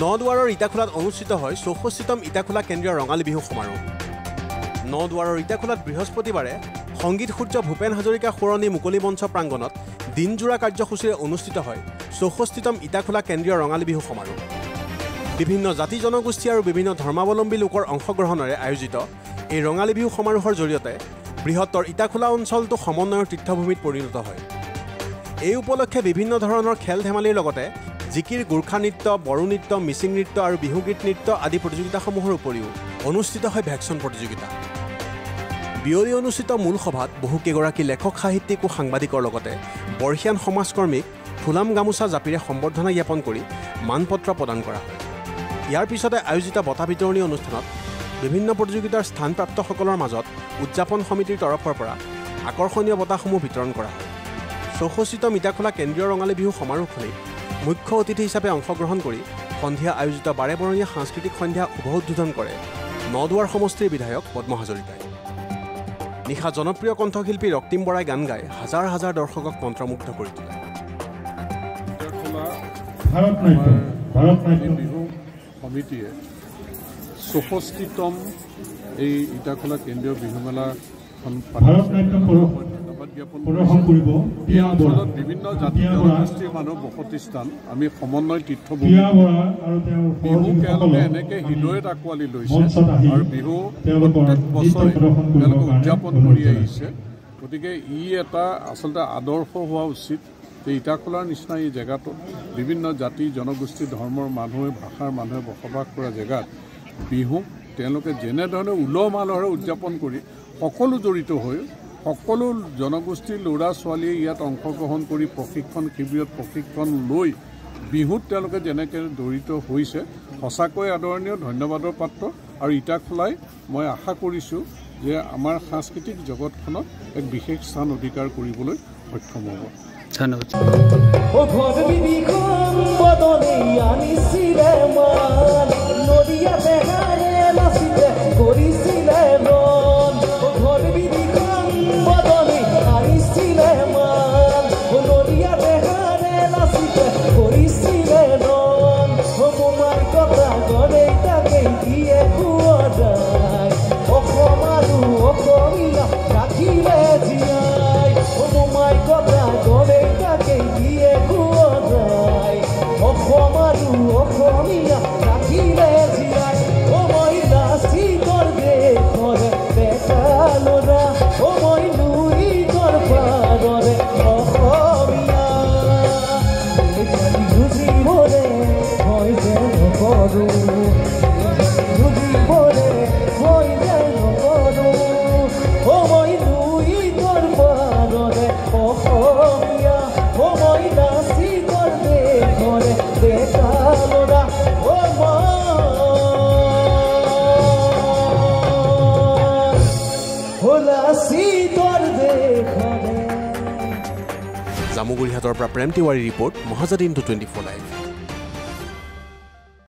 নদুৱাৰৰ ইটাখোলাত অনুষ্ঠিত হয় ৬৪তম ইটাখোলা কেন্দ্ৰীয় ৰঙালী বিহু সমাৰোহ। নদুৱাৰৰ ইটাখোলাত বৃহস্পতিবাৰে সংগীত সূৰ্য ভূপেন হাজৰিকা সোঁৱৰণী মুকলি মঞ্চ প্ৰাংগণত দিনজোৰা কাৰ্যসূচীৰে অনুষ্ঠিত হয় ৬৪তম ইটাখোলা কেন্দ্ৰীয় ৰঙালী বিহু সমাৰোহ। বিভিন্ন জাতি জনগোষ্ঠী আৰু বিভিন্ন ধৰ্মাৱলম্বী লোকৰ অংশগ্ৰহণেৰে আয়োজিত এই ৰঙালী বিহু সমাৰোহৰ জৰিয়তে বৃহত্তৰ ইটাখোলা অঞ্চলটো সমন্বয়ৰ তীৰ্থভূমিত পৰিণত হয়। এই উপলক্ষে বিভিন্ন ধৰণৰ খেল ধেমালিৰ লগতে জিকিৰ, গোৰ্খা নৃত্য, বড়ো নৃত্য, মিচিং নৃত্য আৰু বিহুগীত নৃত্য আদি প্ৰতিযোগিতাসমূহৰ উপৰিও অনুষ্ঠিত হয় ভেকচন প্ৰতিযোগিতা। বিয়লি অনুষ্ঠিত মূল সভাত বহুকেইগৰাকী লেখক, সাহিত্যিক আৰু সাংবাদিকৰ লগতে বৰ্ষীয়ান সমাজকৰ্মীক ফুলাম গামোচা জাপিৰে সম্বৰ্ধনা জ্ঞাপন কৰি মানপত্ৰ প্ৰদান কৰা হয়। ইয়াৰ পিছতে আয়োজিত বঁটা বিতৰণী অনুষ্ঠানত বিভিন্ন প্ৰতিযোগিতাৰ স্থানপ্ৰাপ্তসকলৰ মাজত উদযাপন সমিতিৰ তৰফৰ পৰা আকৰ্ষণীয় বঁটাসমূহ বিতৰণ কৰা হয়। ৬৪তম ইটাখোলা কেন্দ্ৰীয় ৰঙালী বিহু সমাৰোহখনি মুখ্য অতিথি হিচাপে অংশগ্ৰহণ কৰি সন্ধিয়া আয়োজিত বাৰেবৰণীয়া সাংস্কৃতিক সন্ধ্যা শুভ উদ্বোধন কৰে নদুৱাৰ সমষ্টিৰ বিধায়ক পদ্ম হাজৰিকাই। নিশা জনপ্ৰিয় কণ্ঠশিল্পী ৰক্তিম বৰাই গান গাই হাজাৰ হাজাৰ দৰ্শকক মন্ত্ৰমুগ্ধ কৰি তোলে। বিহু সমিতিয়ে ৬৪তম এই ইটাখোলা কেন্দ্ৰীয় বিহুমেলাখন বিভিন্ন জাতি জনগোষ্ঠীৰ মানুহ বসতি স্থান আমি সমন্বয় তীৰ্থভূমি বিহু তেওঁলোকে এনেকৈ হৃদয়ত আঁকোৱালি লৈছে আৰু বিহু প্ৰত্যেক বছৰে তেওঁলোকে উদযাপন কৰি আহিছে। গতিকে ই এটা আচলতে আদৰ্শ হোৱা উচিত যে ইটাখোলাৰ নিচিনা এই জেগাটোত বিভিন্ন জাতি জনগোষ্ঠী ধৰ্মৰ মানুহে ভাষাৰ মানুহে বসবাস কৰা জেগাত বিহুক তেওঁলোকে যেনেধৰণে উলহ মালহেৰে উদযাপন কৰি সকলো জড়িত হৈ সকলো জনগোষ্ঠীৰ ল'ৰা ছোৱালীয়ে ইয়াত অংশগ্ৰহণ কৰি প্ৰশিক্ষণ শিবিৰত প্ৰশিক্ষণ লৈ বিহুত তেওঁলোকে যেনেকৈ জড়িত হৈছে সঁচাকৈ আদৰণীয়, ধন্যবাদৰ পাত্ৰ। আৰু ইটাখোলাই মই আশা কৰিছোঁ যে আমাৰ সাংস্কৃতিক জগতখনত এক বিশেষ স্থান অধিকাৰ কৰিবলৈ সক্ষম হ'ব। জামুগুৰিহাটৰ পৰা প্ৰেম তিৱাৰী ৰিপৰ্ট, মহাজাদিন 24 লাইভ।